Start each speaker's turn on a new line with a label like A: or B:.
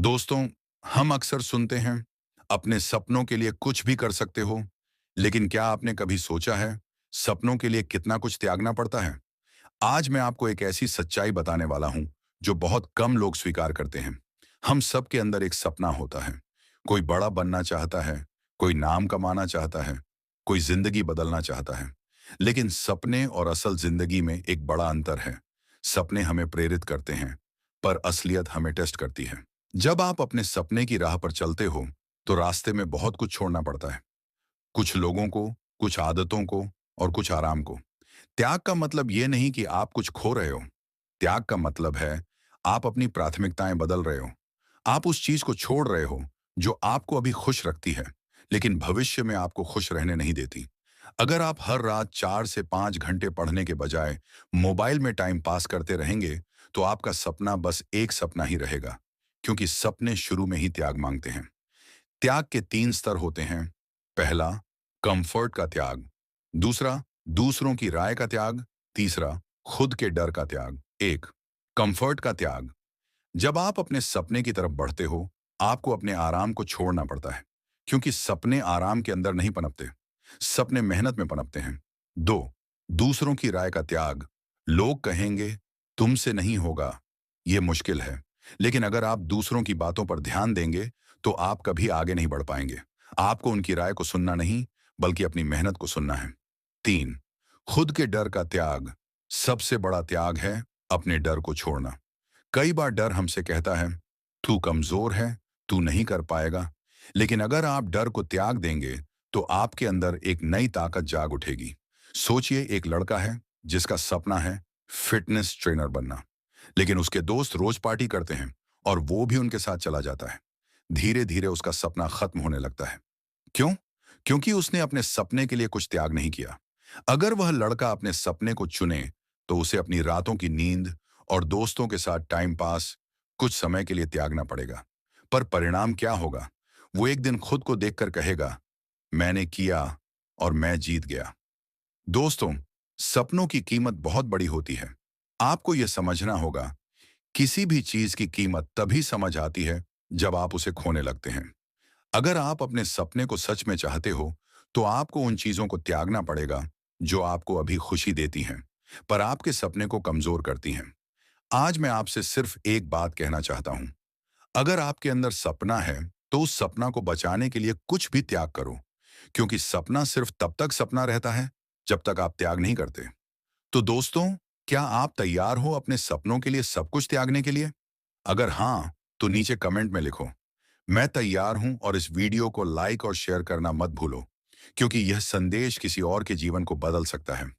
A: दोस्तों, हम अक्सर सुनते हैं, अपने सपनों के लिए कुछ भी कर सकते हो, लेकिन क्या आपने कभी सोचा है, सपनों के लिए कितना कुछ त्यागना पड़ता है? आज मैं आपको एक ऐसी सच्चाई बताने वाला हूं, जो बहुत कम लोग स्वीकार करते हैं। हम सबके अंदर एक सपना होता है। कोई बड़ा बनना चाहता है, कोई नाम कमाना चाहता है, कोई जिंदगी बदलना चाहता है। लेकिन सपने और असल जिंदगी में एक बड़ा अंतर है। सपने हमें प्रेरित करते हैं, पर असलियत हमें टेस्ट करती है। जब आप अपने सपने की राह पर चलते हो, तो रास्ते में बहुत कुछ छोड़ना पड़ता है। कुछ लोगों को, कुछ आदतों को और कुछ आराम को। त्याग का मतलब ये नहीं कि आप कुछ खो रहे हो। त्याग का मतलब है आप अपनी प्राथमिकताएं बदल रहे हो। आप उस चीज को छोड़ रहे हो जो आपको अभी खुश रखती है, लेकिन भविष्य में आपको खुश रहने नहीं देती। अगर आप हर रात 4 से 5 घंटे पढ़ने के बजाय मोबाइल में टाइम पास करते रहेंगे, तो आपका सपना बस एक सपना ही रहेगा, क्योंकि सपने शुरू में ही त्याग मांगते हैं। त्याग के 3 स्तर होते हैं। पहला, कंफर्ट का त्याग। दूसरा, दूसरों की राय का त्याग। तीसरा, खुद के डर का त्याग। एक, कंफर्ट का त्याग। जब आप अपने सपने की तरफ बढ़ते हो, आपको अपने आराम को छोड़ना पड़ता है, क्योंकि सपने आराम के अंदर नहीं पनपते। सपने मेहनत में पनपते हैं। दो, दूसरों की राय का त्याग। लोग कहेंगे, तुमसे नहीं होगा, ये मुश्किल है। लेकिन अगर आप दूसरों की बातों पर ध्यान देंगे, तो आप कभी आगे नहीं बढ़ पाएंगे। आपको उनकी राय को सुनना नहीं, बल्कि अपनी मेहनत को सुनना है। तीन, खुद के डर का त्याग। सबसे बड़ा त्याग है अपने डर को छोड़ना। कई बार डर हमसे कहता है, तू कमजोर है, तू नहीं कर पाएगा। लेकिन अगर आप डर को त्याग देंगे, तो आपके अंदर एक नई ताकत जाग उठेगी। सोचिए, एक लड़का है जिसका सपना है फिटनेस ट्रेनर बनना, लेकिन उसके दोस्त रोज पार्टी करते हैं और वो भी उनके साथ चला जाता है। धीरे धीरे उसका सपना खत्म होने लगता है। क्यों? क्योंकि उसने अपने सपने के लिए कुछ त्याग नहीं किया। अगर वह लड़का अपने सपने को चुने, तो उसे अपनी रातों की नींद और दोस्तों के साथ टाइम पास कुछ समय के लिए त्यागना पड़ेगा। पर परिणाम क्या होगा? वो एक दिन खुद को देखकर कहेगा, मैंने किया और मैं जीत गया। दोस्तों, सपनों की कीमत बहुत बड़ी होती है। आपको यह समझना होगा, किसी भी चीज की कीमत तभी समझ आती है जब आप उसे खोने लगते हैं। अगर आप अपने सपने को सच में चाहते हो, तो आपको उन चीजों को त्यागना पड़ेगा जो आपको अभी खुशी देती हैं, पर आपके सपने को कमजोर करती हैं। आज मैं आपसे सिर्फ एक बात कहना चाहता हूं। अगर आपके अंदर सपना है, तो उस सपना को बचाने के लिए कुछ भी त्याग करो, क्योंकि सपना सिर्फ तब तक सपना रहता है जब तक आप त्याग नहीं करते। तो दोस्तों, क्या आप तैयार हो अपने सपनों के लिए सब कुछ त्यागने के लिए? अगर हाँ, तो नीचे कमेंट में लिखो, मैं तैयार हूं, और इस वीडियो को लाइक और शेयर करना मत भूलो, क्योंकि यह संदेश किसी और के जीवन को बदल सकता है।